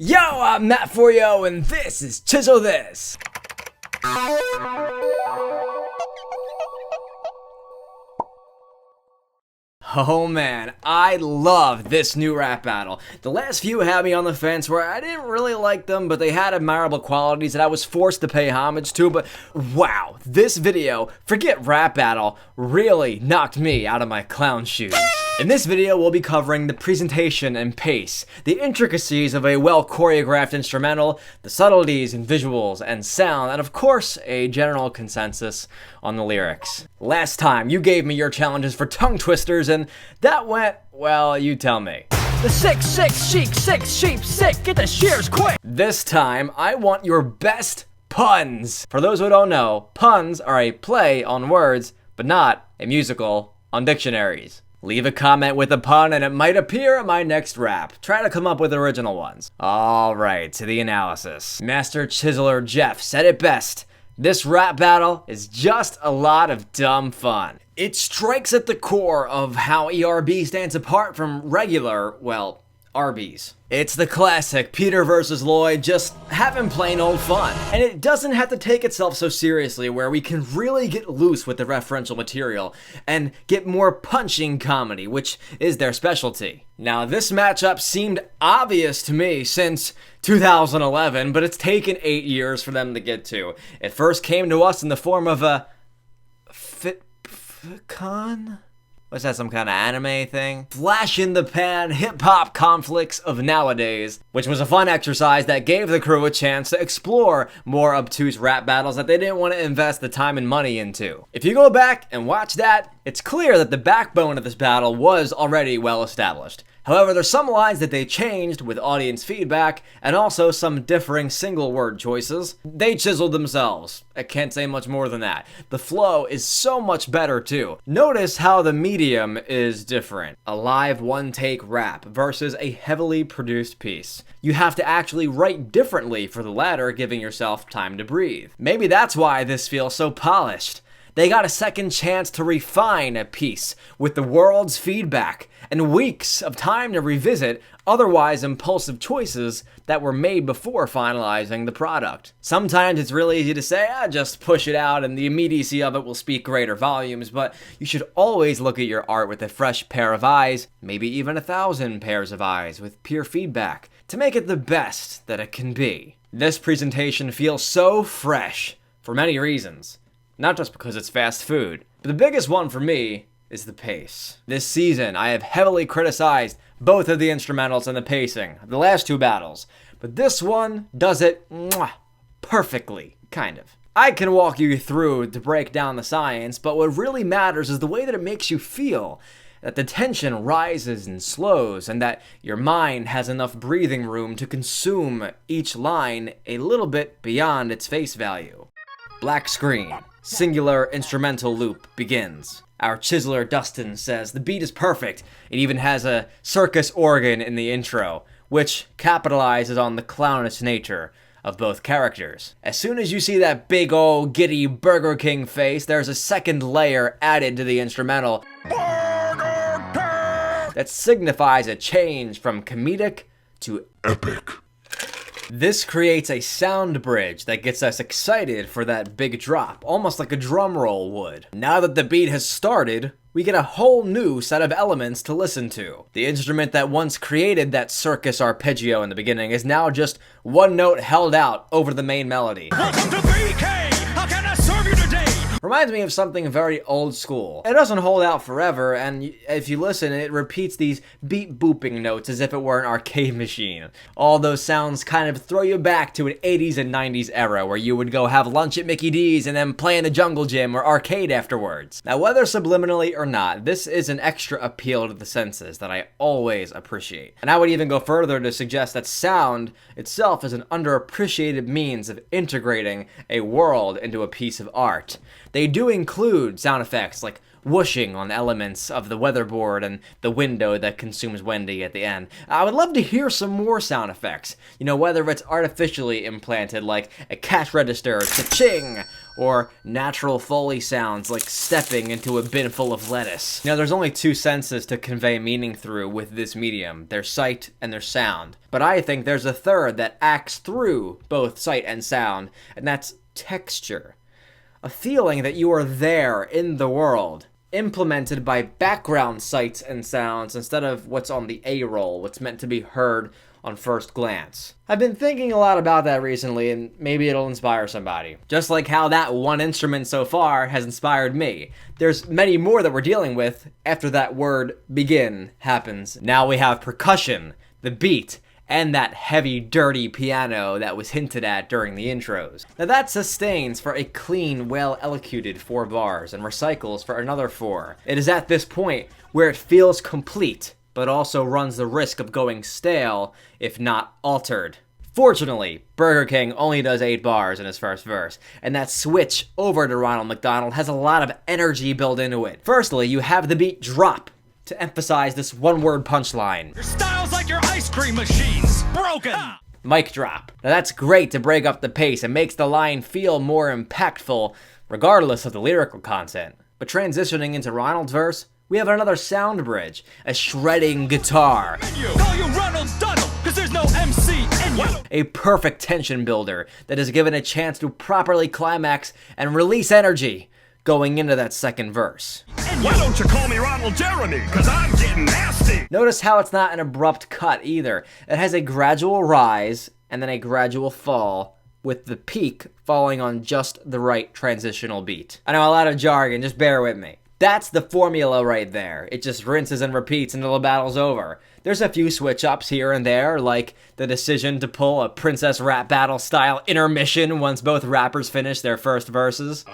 Yo, I'm Matt for yo, and this is Chisel This. Oh man, I love this new rap battle. The last few had me on the fence where I didn't really like them, but they had admirable qualities that I was forced to pay homage to. But wow, this video, forget rap battle, really knocked me out of my clown shoes. In this video, we'll be covering the presentation and pace, the intricacies of a well-choreographed instrumental, the subtleties in visuals and sound, and of course, a general consensus on the lyrics. Last time, you gave me your challenges for tongue twisters, and that went, well, you tell me. The six sheep, sick, get the shears quick! This time, I want your best puns. For those who don't know, puns are a play on words, but not a musical on dictionaries. Leave a comment with a pun and it might appear in my next rap. Try to come up with original ones. Alright, to the analysis. Master Chiseler Jeff said it best. This rap battle is just a lot of dumb fun. It strikes at the core of how ERB stands apart from regular, well, Arby's. It's the classic Peter versus Lloyd, just having plain old fun. And it doesn't have to take itself so seriously, where we can really get loose with the referential material and get more punching comedy, which is their specialty. Now, this matchup seemed obvious to me since 2011, but it's taken 8 years for them to get to. It first came to us in the form of a Fitcon? What's that, some kind of anime thing? Flash in the pan hip-hop conflicts of nowadays, which was a fun exercise that gave the crew a chance to explore more obtuse rap battles that they didn't want to invest the time and money into. If you go back and watch that, it's clear that the backbone of this battle was already well established. However, there's some lines that they changed with audience feedback, and also some differing single word choices. They chiseled themselves. I can't say much more than that. The flow is so much better too. Notice how the medium is different. A live one-take rap versus a heavily produced piece. You have to actually write differently for the latter, giving yourself time to breathe. Maybe that's why this feels so polished. They got a second chance to refine a piece with the world's feedback and weeks of time to revisit otherwise impulsive choices that were made before finalizing the product. Sometimes it's really easy to say, just push it out and the immediacy of it will speak greater volumes, but you should always look at your art with a fresh pair of eyes, maybe even 1,000 pairs of eyes with peer feedback to make it the best that it can be. This presentation feels so fresh for many reasons. Not just because it's fast food, but the biggest one for me is the pace. This season, I have heavily criticized both of the instrumentals and the pacing of the last two battles, but this one does it perfectly, kind of. I can walk you through to break down the science, but what really matters is the way that it makes you feel, that the tension rises and slows, and that your mind has enough breathing room to consume each line a little bit beyond its face value. Black screen. Singular instrumental loop begins. Our chiseler Dustin says the beat is perfect. It even has a circus organ in the intro, which capitalizes on the clownish nature of both characters. As soon as you see that big old giddy Burger King face, there's a second layer added to the instrumental that signifies a change from comedic to epic. This creates a sound bridge that gets us excited for that big drop, almost like a drum roll would. Now that the beat has started, we get a whole new set of elements to listen to. The instrument that once created that circus arpeggio in the beginning is now just one note held out over the main melody. Welcome to 3K! How can I serve you today? Reminds me of something very old school. It doesn't hold out forever, and if you listen, it repeats these beat booping notes as if it were an arcade machine. All those sounds kind of throw you back to an 80s and 90s era where you would go have lunch at Mickey D's and then play in the jungle gym or arcade afterwards. Now, whether subliminally or not, this is an extra appeal to the senses that I always appreciate. And I would even go further to suggest that sound itself is an underappreciated means of integrating a world into a piece of art. They do include sound effects like whooshing on elements of the weatherboard and the window that consumes Wendy at the end. I would love to hear some more sound effects, whether it's artificially implanted like a cash register, cha-ching, or natural Foley sounds like stepping into a bin full of lettuce. Now, there's only two senses to convey meaning through with this medium, their sight and their sound. But I think there's a third that acts through both sight and sound, and that's texture. A feeling that you are there in the world, implemented by background sights and sounds instead of what's on the A-roll, what's meant to be heard on first glance. I've been thinking a lot about that recently, and maybe it'll inspire somebody. Just like how that one instrument so far has inspired me. There's many more that we're dealing with after that word begin happens. Now we have percussion, the beat, and that heavy, dirty piano that was hinted at during the intros. Now that sustains for a clean, well-elocuted 4 bars, and recycles for another 4. It is at this point where it feels complete, but also runs the risk of going stale, if not altered. Fortunately, Burger King only does 8 bars in his first verse, and that switch over to Ronald McDonald has a lot of energy built into it. Firstly, you have the beat drop to emphasize this one-word punchline. Your style's like your ice cream machines, broken! Mic drop. Now that's great to break up the pace and makes the line feel more impactful, regardless of the lyrical content. But transitioning into Ronald's verse, we have another sound bridge, a shredding guitar. Call you Ronald McDonald, cause there's no MC in you. A perfect tension builder that is given a chance to properly climax and release energy going into that second verse. Why don't you call me Ronald Jeremy, cause I'm getting nasty. Notice how it's not an abrupt cut either. It has a gradual rise and then a gradual fall, with the peak falling on just the right transitional beat. I know a lot of jargon, just bear with me. That's the formula right there. It just rinses and repeats until the battle's over. There's a few switch-ups here and there, like the decision to pull a Princess Rap Battle style intermission once both rappers finish their first verses.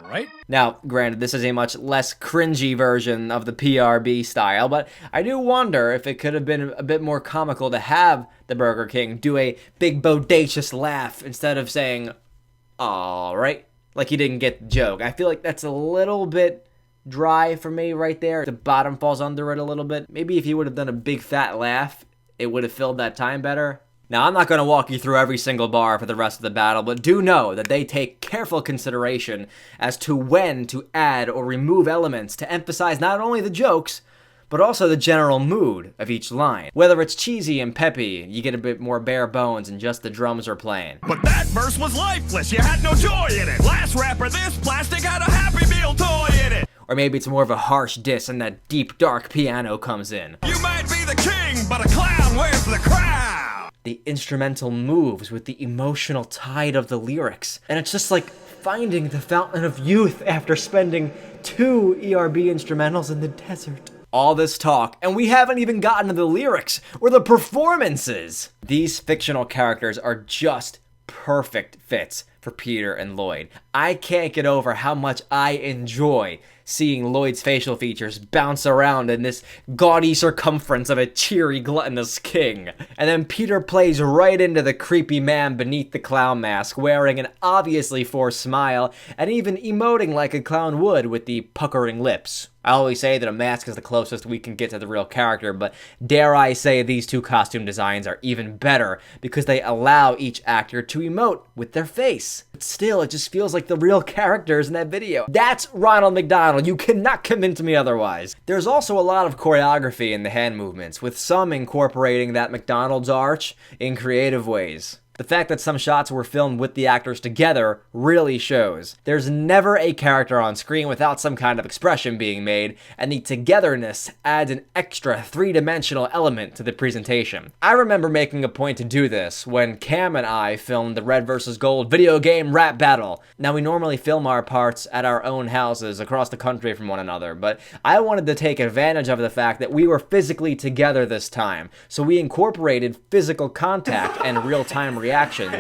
Right? Now, granted, this is a much less cringy version of the PRB style, but I do wonder if it could have been a bit more comical to have the Burger King do a big bodacious laugh instead of saying, "Alright," like he didn't get the joke. I feel like that's a little bit dry for me right there. The bottom falls under it a little bit. Maybe if he would have done a big fat laugh, it would have filled that time better. Now, I'm not going to walk you through every single bar for the rest of the battle, but do know that they take careful consideration as to when to add or remove elements to emphasize not only the jokes, but also the general mood of each line. Whether it's cheesy and peppy, you get a bit more bare bones and just the drums are playing. But that verse was lifeless, you had no joy in it. Last rapper, this plastic had a Happy Meal toy in it. Or maybe it's more of a harsh diss and that deep, dark piano comes in. You might be the king, but a clown wears the crown. The instrumental moves with the emotional tide of the lyrics. And it's just like finding the fountain of youth after spending 2 ERB instrumentals in the desert. All this talk, and we haven't even gotten to the lyrics or the performances. These fictional characters are just perfect fits for Peter and Lloyd. I can't get over how much I enjoy seeing Lloyd's facial features bounce around in this gaudy circumference of a cheery, gluttonous king. And then Peter plays right into the creepy man beneath the clown mask, wearing an obviously forced smile, and even emoting like a clown would with the puckering lips. I always say that a mask is the closest we can get to the real character, but dare I say these 2 costume designs are even better because they allow each actor to emote with their face. But still, it just feels like the real characters in that video. That's Ronald McDonald. You cannot convince me otherwise. There's also a lot of choreography in the hand movements, with some incorporating that McDonald's arch in creative ways. The fact that some shots were filmed with the actors together really shows. There's never a character on screen without some kind of expression being made, and the togetherness adds an extra 3-dimensional element to the presentation. I remember making a point to do this when Cam and I filmed the Red vs. Gold video game rap battle. Now, we normally film our parts at our own houses across the country from one another, but I wanted to take advantage of the fact that we were physically together this time, so we incorporated physical contact and real-time reactions,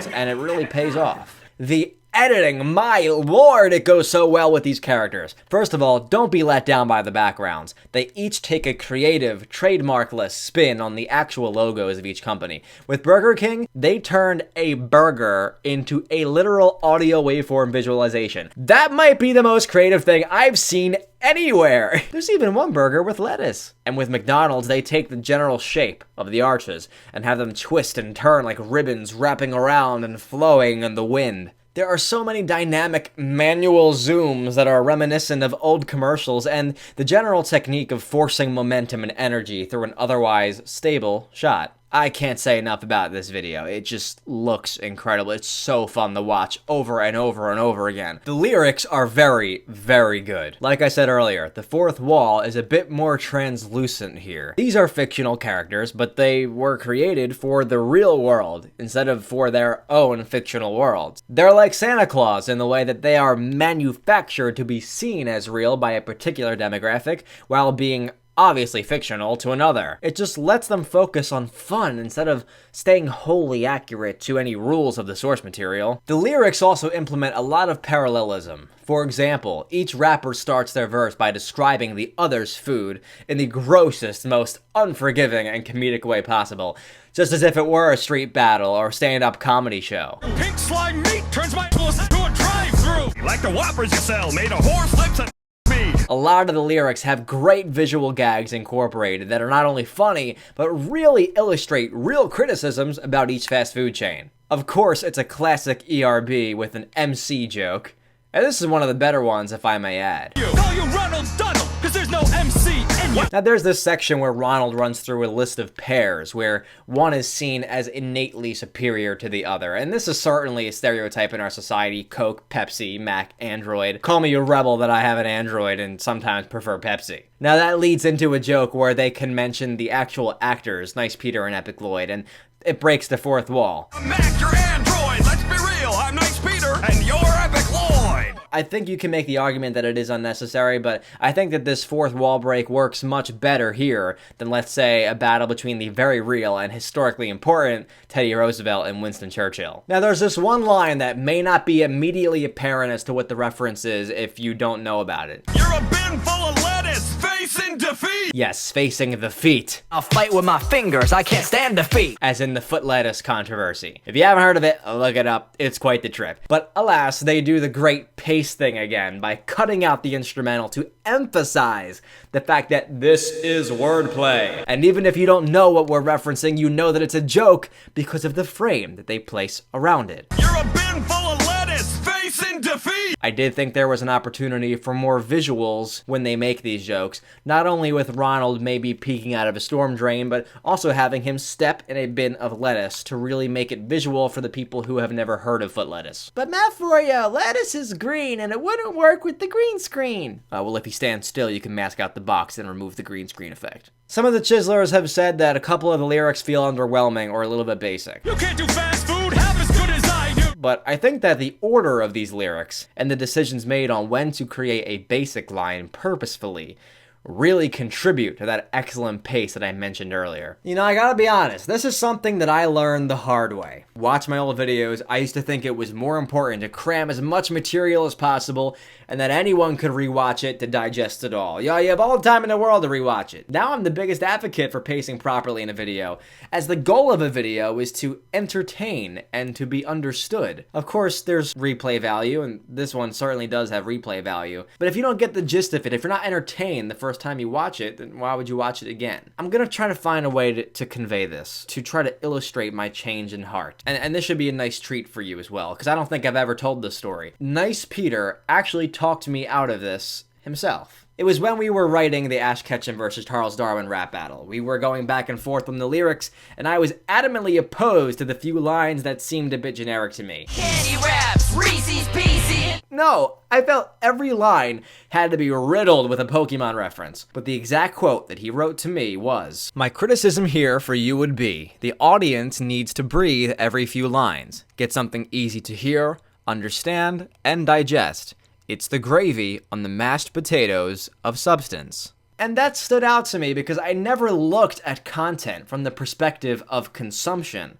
and it really pays off. The editing, my lord, it goes so well with these characters. First of all, don't be let down by the backgrounds. They each take a creative, trademarkless spin on the actual logos of each company. With Burger King, they turned a burger into a literal audio waveform visualization. That might be the most creative thing I've seen anywhere. There's even one burger with lettuce. And with McDonald's, they take the general shape of the arches and have them twist and turn like ribbons wrapping around and flowing in the wind. There are so many dynamic manual zooms that are reminiscent of old commercials, and the general technique of forcing momentum and energy through an otherwise stable shot. I can't say enough about this video. It just looks incredible. It's so fun to watch over and over and over again. The lyrics are very, very good. Like I said earlier, the fourth wall is a bit more translucent here. These are fictional characters, but they were created for the real world instead of for their own fictional worlds. They're like Santa Claus in the way that they are manufactured to be seen as real by a particular demographic while being obviously fictional to another. It just lets them focus on fun instead of staying wholly accurate to any rules of the source material. The lyrics also implement a lot of parallelism. For example, each rapper starts their verse by describing the other's food in the grossest, most unforgiving and comedic way possible, just as if it were a street battle or stand-up comedy show. Pink slime meat turns my pussy to a drive-through. Like the Whoppers you sell, made of horse lips and meat. A lot of the lyrics have great visual gags incorporated that are not only funny, but really illustrate real criticisms about each fast food chain. Of course, it's a classic ERB with an MC joke, and this is one of the better ones, if I may add. Call you Ronald McDonald, cause there's no MC in you. Now there's this section where Ronald runs through a list of pairs, where one is seen as innately superior to the other, and this is certainly a stereotype in our society: Coke, Pepsi, Mac, Android. Call me a rebel that I have an Android and sometimes prefer Pepsi. Now that leads into a joke where they can mention the actual actors, Nice Peter and Epic Lloyd, and it breaks the fourth wall. I'm Mac, you're Android, let's be real, I'm Nice Peter, and you're Epic Lloyd. I think you can make the argument that it is unnecessary, but I think that this fourth wall break works much better here than, let's say, a battle between the very real and historically important Teddy Roosevelt and Winston Churchill. Now, there's this one line that may not be immediately apparent as to what the reference is if you don't know about it. You're a bin full of lettuce, facing defeat. Yes, facing the feet. I'll fight with my fingers, I can't stand defeat. As in the foot lettuce controversy. If you haven't heard of it, look it up. It's quite the trip. But alas, they do the great pace thing again by cutting out the instrumental to emphasize the fact that this is wordplay. And even if you don't know what we're referencing, you know that it's a joke because of the frame that they place around it. You're a bin full of lettuce, facing defeat. I did think there was an opportunity for more visuals when they make these jokes, not only with Ronald maybe peeking out of a storm drain, but also having him step in a bin of lettuce to really make it visual for the people who have never heard of foot lettuce. But math for ya, lettuce is green and it wouldn't work with the green screen. Well, if you stand still, you can mask out the box and remove the green screen effect. Some of the chiselers have said that a couple of the lyrics feel underwhelming or a little bit basic. You can't do fast food half as good as I do. But I think that the order of these lyrics and the decisions made on when to create a basic line purposefully really contribute to that excellent pace that I mentioned earlier. You know, I gotta be honest, this is something that I learned the hard way. Watch my old videos, I used to think it was more important to cram as much material as possible and that anyone could rewatch it to digest it all. Yeah, you have all the time in the world to rewatch it. Now I'm the biggest advocate for pacing properly in a video, as the goal of a video is to entertain and to be understood. Of course, there's replay value, and this one certainly does have replay value, but if you don't get the gist of it, if you're not entertained the first time you watch it, then why would you watch it again? I'm gonna try to find a way to convey this, to try to illustrate my change in heart. And this should be a nice treat for you as well, because I don't think I've ever told this story. Nice Peter actually talked me out of this himself. It was when we were writing the Ash Ketchum versus Charles Darwin rap battle. We were going back and forth on the lyrics, and I was adamantly opposed to the few lines that seemed a bit generic to me. Candy wraps, Reese's Pieces. No, I felt every line had to be riddled with a Pokemon reference. But the exact quote that he wrote to me was, "My criticism here for you would be, the audience needs to breathe every few lines. Get something easy to hear, understand, and digest. It's the gravy on the mashed potatoes of substance." And that stood out to me because I never looked at content from the perspective of consumption.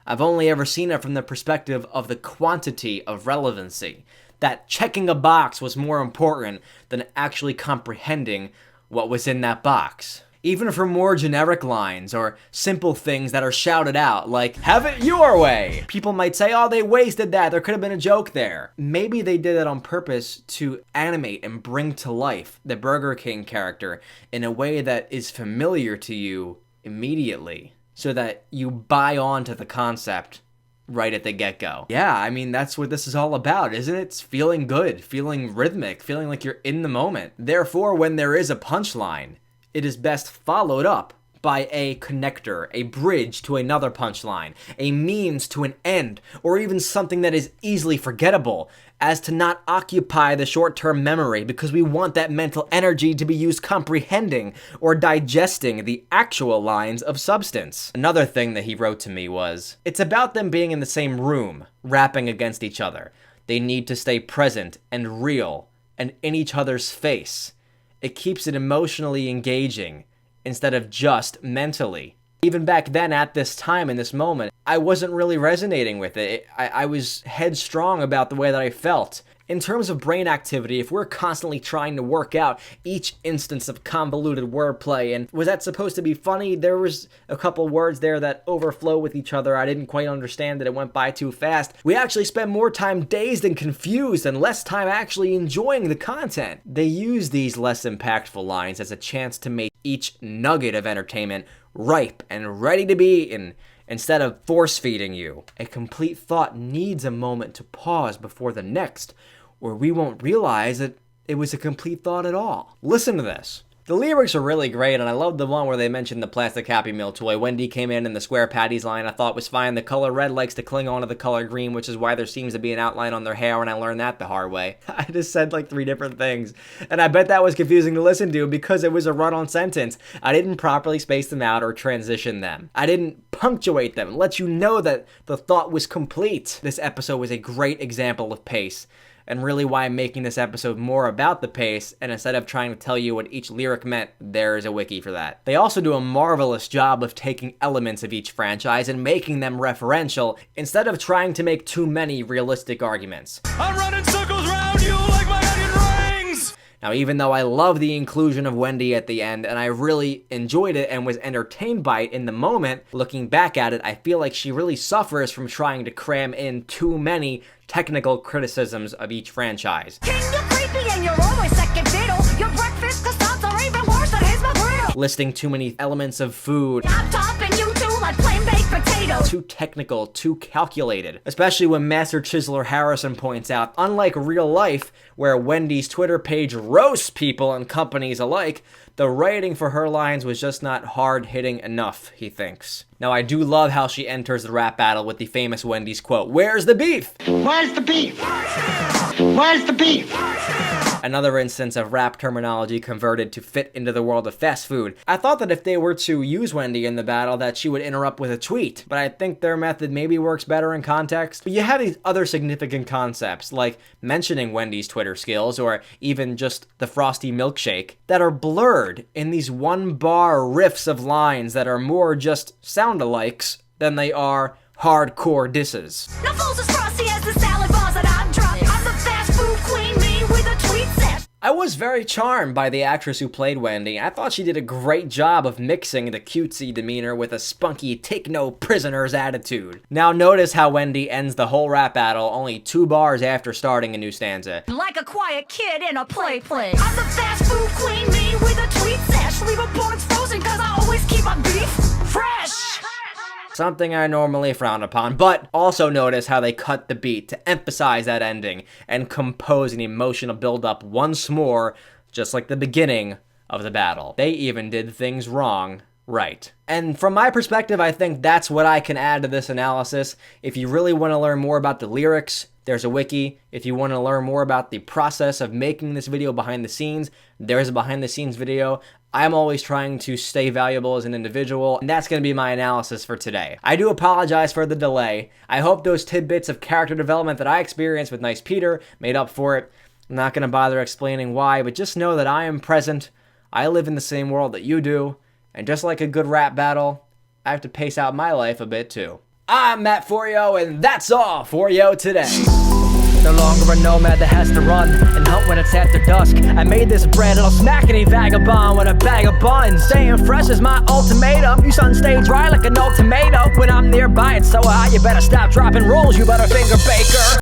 I've only ever seen it from the perspective of the quantity of relevancy. That checking a box was more important than actually comprehending what was in that box. Even for more generic lines or simple things that are shouted out, like, "Have it your way!" People might say, "Oh, they wasted that, there could have been a joke there." Maybe they did it on purpose to animate and bring to life the Burger King character in a way that is familiar to you immediately, so that you buy onto the concept right at the get-go. Yeah, I mean, that's what this is all about, isn't it? It's feeling good, feeling rhythmic, feeling like you're in the moment. Therefore, when there is a punchline, it is best followed up by a connector, a bridge to another punchline, a means to an end, or even something that is easily forgettable, as to not occupy the short-term memory, because we want that mental energy to be used comprehending or digesting the actual lines of substance. Another thing that he wrote to me was, it's about them being in the same room, rapping against each other. They need to stay present and real and in each other's face. It keeps it emotionally engaging instead of just mentally. Even back then, at this time, in this moment, I wasn't really resonating with it. I was headstrong about the way that I felt. In terms of brain activity, if we're constantly trying to work out each instance of convoluted wordplay, and was that supposed to be funny? There was a couple words there that overflow with each other. I didn't quite understand that it went by too fast. We actually spend more time dazed and confused and less time actually enjoying the content. They use these less impactful lines as a chance to make each nugget of entertainment ripe and ready to be eaten, instead of force-feeding you. A complete thought needs a moment to pause before the next, or we won't realize that it was a complete thought at all. Listen to this. The lyrics are really great, and I love the one where they mentioned the plastic Happy Meal toy. Wendy came in the square patties line I thought was fine. The color red likes to cling on to the color green, which is why there seems to be an outline on their hair, and I learned that the hard way. I just said like 3 different things, and I bet that was confusing to listen to because it was a run-on sentence. I didn't properly space them out or transition them. I didn't punctuate them, let you know that the thought was complete. This episode was a great example of pace, and really why I'm making this episode more about the pace, and instead of trying to tell you what each lyric meant, there's a wiki for that. They also do a marvelous job of taking elements of each franchise and making them referential, instead of trying to make too many realistic arguments. I'm running circles around you like my onion rings! Now, even though I love the inclusion of Wendy at the end, and I really enjoyed it and was entertained by it in the moment, looking back at it, I feel like she really suffers from trying to cram in too many technical criticisms of each franchise. King, you're creepy and you're always second fiddle. Your breakfast croissants are even worse than his McGriddle. Listing too many elements of food. I'm topping you too like plain baked potatoes. Too technical, too calculated. Especially when Master Chiseler Harrison points out, unlike real life, where Wendy's Twitter page roasts people and companies alike, the writing for her lines was just not hard-hitting enough, he thinks. Now, I do love how she enters the rap battle with the famous Wendy's quote, "Where's the beef?" Where's the beef? Where's the beef? Another instance of rap terminology converted to fit into the world of fast food. I thought that if they were to use Wendy in the battle that she would interrupt with a tweet, but I think their method maybe works better in context. But you have these other significant concepts, like mentioning Wendy's Twitter skills, or even just the frosty milkshake, that are blurred in these one-bar riffs of lines that are more just sound-alikes than they are hardcore disses. No fools as frosty as the salad bars that I drop. I'm the fast food queen, me with a tweet set. I was very charmed by the actress who played Wendy. I thought she did a great job of mixing the cutesy demeanor with a spunky take no prisoners attitude. Now notice how Wendy ends the whole rap battle only 2 bars after starting a new stanza. Like a quiet kid in a play place. I'm the fast food queen, me with a tweet set. Leave opponents frozen cause I always keep my beef fresh. Something I normally frown upon, but also notice how they cut the beat to emphasize that ending and compose an emotional build-up once more, just like the beginning of the battle. They even did things wrong right. And from my perspective, I think that's what I can add to this analysis. If you really want to learn more about the lyrics, there's a wiki. If you want to learn more about the process of making this video behind the scenes, there's a behind the scenes video. I'm always trying to stay valuable as an individual, and that's going to be my analysis for today. I do apologize for the delay. I hope those tidbits of character development that I experienced with Nice Peter made up for it. I'm not going to bother explaining why, but just know that I am present. I live in the same world that you do, and just like a good rap battle, I have to pace out my life a bit too. I'm Matt Forio, and that's all for yo today. No longer a nomad that has to run and hunt when it's after dusk. I made this bread and I'll smack any vagabond with a bag of buns. Staying fresh is my ultimatum. You son stay dry like an old tomato. When I'm nearby it's so hot you better stop dropping rolls, you butterfinger baker.